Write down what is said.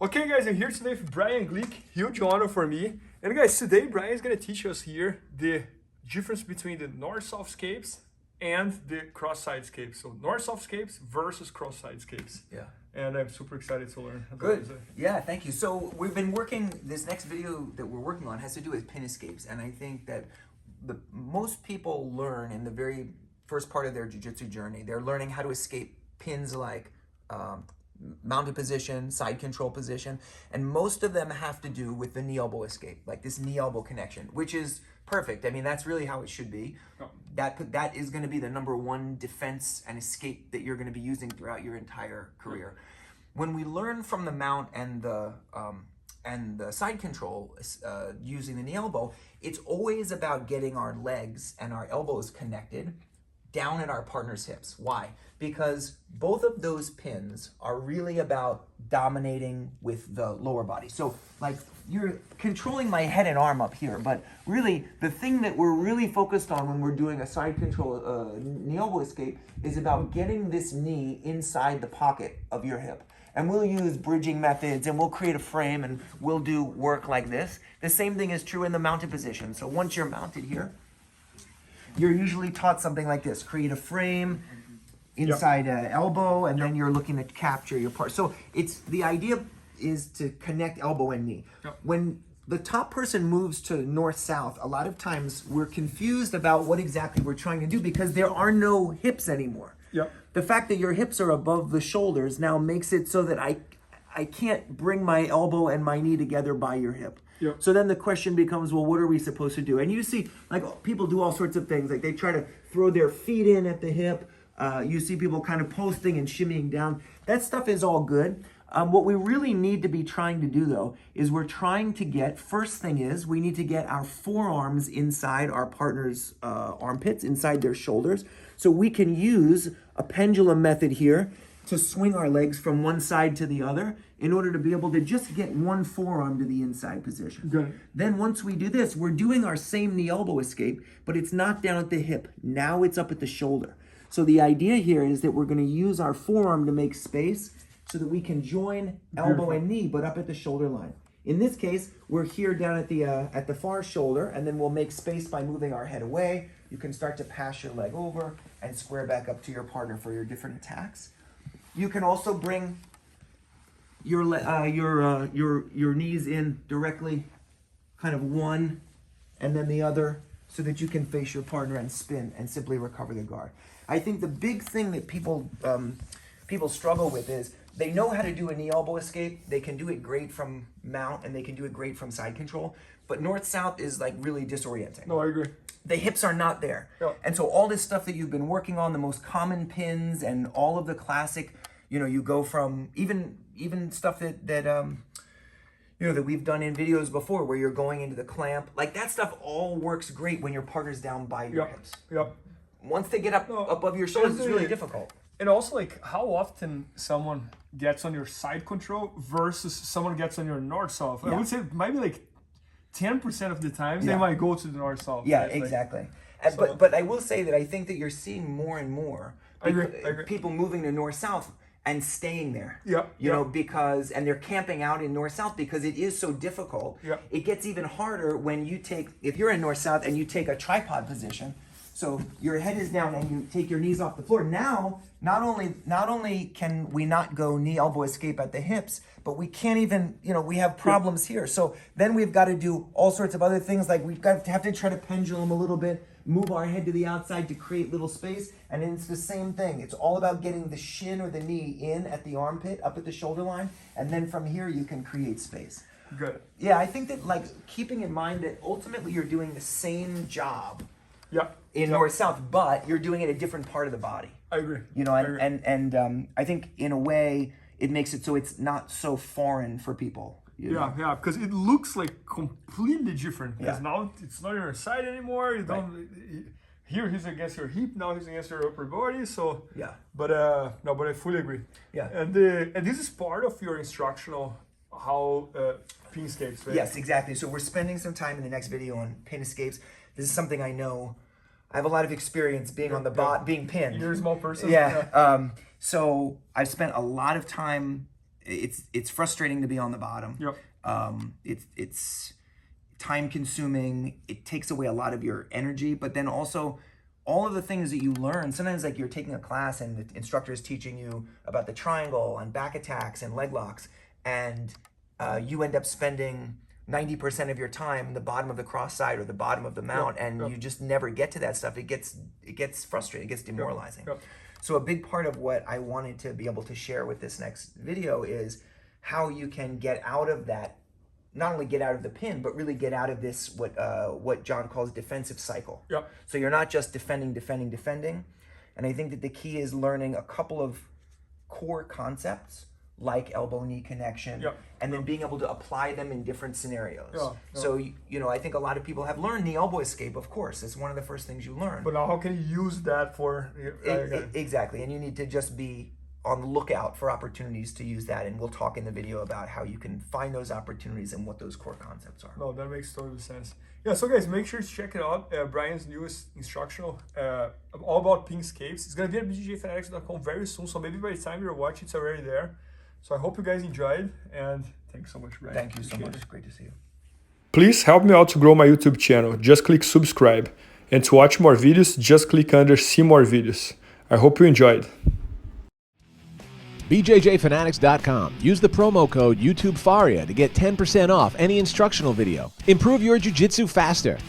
Okay guys, I'm here today with Brian Glick, huge honor for me. And guys, today Brian is going to teach us here the difference between the north-south scapes and the cross-side scapes. So north-south scapes versus cross-side scapes. Yeah. And I'm super excited to learn. Good. Yeah, thank you. So we've been working, this next video that we're working on has to do with pin escapes. And I think that most people learn in the very first part of their jiu-jitsu journey, they're learning how to escape pins like mounted position, side control position, and most of them have to do with the knee elbow escape, like this knee elbow connection, which is perfect. I mean, that's really how it should be. Oh. That is going to be the #1 defense and escape that you're going to be using throughout your entire career. When we learn from the mount and the side control using the knee elbow, it's always about getting our legs and our elbows connected down at our partner's hips. Why? Because both of those pins are really about dominating with the lower body. So like you're controlling my head and arm up here, but really the thing that we're really focused on when we're doing a side control knee elbow escape is about getting this knee inside the pocket of your hip. And we'll use bridging methods and we'll create a frame and we'll do work like this. The same thing is true in the mounted position. So once you're mounted here, you're usually taught something like this: create a frame inside an elbow, and then you're looking to capture your part. So it's the idea is to connect elbow and knee. When the top person moves to north-south, a lot of times we're confused about what exactly we're trying to do because there are no hips anymore. The fact that your hips are above the shoulders now makes it so that I can't bring my elbow and my knee together by your hip. So then the question becomes, well, what are we supposed to do? And you see, like, people do all sorts of things. Like, they try to throw their feet in at the hip. You see people kind of posting and shimmying down. That stuff is all good. What we really need to be trying to do, though, is we're trying to get, first thing is, we need to get our forearms inside our partner's armpits, inside their shoulders. So we can use a pendulum method here to swing our legs from one side to the other in order to be able to just get one forearm to the inside position. Good. Then once we do this, we're doing our same knee elbow escape, but it's not down at the hip. Now it's up at the shoulder. So the idea here is that we're going to use our forearm to make space so that we can join elbow and knee, but up at the shoulder line. In this case, we're here down at the far shoulder, and then we'll make space by moving our head away. You can start to pass your leg over and square back up to your partner for your different attacks. You can also bring your knees in directly, kind of one and then the other, so that you can face your partner and spin and simply recover the guard. I think the big thing that people struggle with is they know how to do a knee elbow escape. They can do it great from mount and they can do it great from side control, but north-south is like really disorienting. No, I agree. The hips are not there. And so all this stuff that you've been working on, the most common pins and all of the classic, you go from even stuff that we've done in videos before where you're going into the clamp, like that stuff all works great when your partner's down by your hips. Once they get up above your shoulders, it's really difficult. And also, like, how often someone gets on your side control versus someone gets on your north-south. I would say maybe like 10% of the times they might go to the north-south. Yeah, right? Exactly. So, but I will say that I think that you're seeing more and more people moving to north-south and staying there. Because, and they're camping out in north-south because it is so difficult. It gets even harder when if you're in north-south and you take a tripod position, so your head is down and you take your knees off the floor. Now, not only can we not go knee elbow escape at the hips, but we can't even, we have problems here. So then we've got to do all sorts of other things, like we've got to have to try to pendulum a little bit, move our head to the outside to create little space. And it's the same thing. It's all about getting the shin or the knee in at the armpit, up at the shoulder line. And then from here, you can create space. Good. Yeah, I think that, like, keeping in mind that ultimately you're doing the same job in north-south, but you're doing it a different part of the body. I agree. And I think in a way it makes it so it's not so foreign for people. Yeah, because it looks like completely different. Because now it's not your side anymore. You don't. Here he's against your hip. Now he's against your upper body. So But I fully agree. And this is part of your instructional how pin escapes, right? Yes, exactly. So we're spending some time in the next video on pin escapes. This is something I know. I have a lot of experience being on the being pinned. You're a small person. So I've spent a lot of time it's frustrating to be on the bottom. Yep. It's time consuming. It takes away a lot of your energy, but then also all of the things that you learn, sometimes like you're taking a class and the instructor is teaching you about the triangle and back attacks and leg locks, and you end up spending 90% of your time in the bottom of the cross side or the bottom of the mount, and you just never get to that stuff. It gets frustrating, it gets demoralizing. So a big part of what I wanted to be able to share with this next video is how you can get out of that, not only get out of the pin, but really get out of this, what John calls defensive cycle. So you're not just defending. And I think that the key is learning a couple of core concepts like elbow-knee connection, and then being able to apply them in different scenarios. So, you know, I think a lot of people have learned the elbow escape, of course. It's one of the first things you learn. But now how can you use that for... Exactly, and you need to just be on the lookout for opportunities to use that, and we'll talk in the video about how you can find those opportunities and what those core concepts are. No, that makes total sense. Yeah, so guys, make sure to check it out. Brian's newest instructional, all about pin escapes. It's going to be at BJJFanatics.com very soon, so maybe by the time you're watching, it's already there. So I hope you guys enjoyed, and thanks so much, Brian. Thank you so much. It's great to see you. Please help me out to grow my YouTube channel. Just click subscribe. And to watch more videos, just click under see more videos. I hope you enjoyed. BJJFanatics.com. Use the promo code YouTubeFaria to get 10% off any instructional video. Improve your jiu-jitsu faster.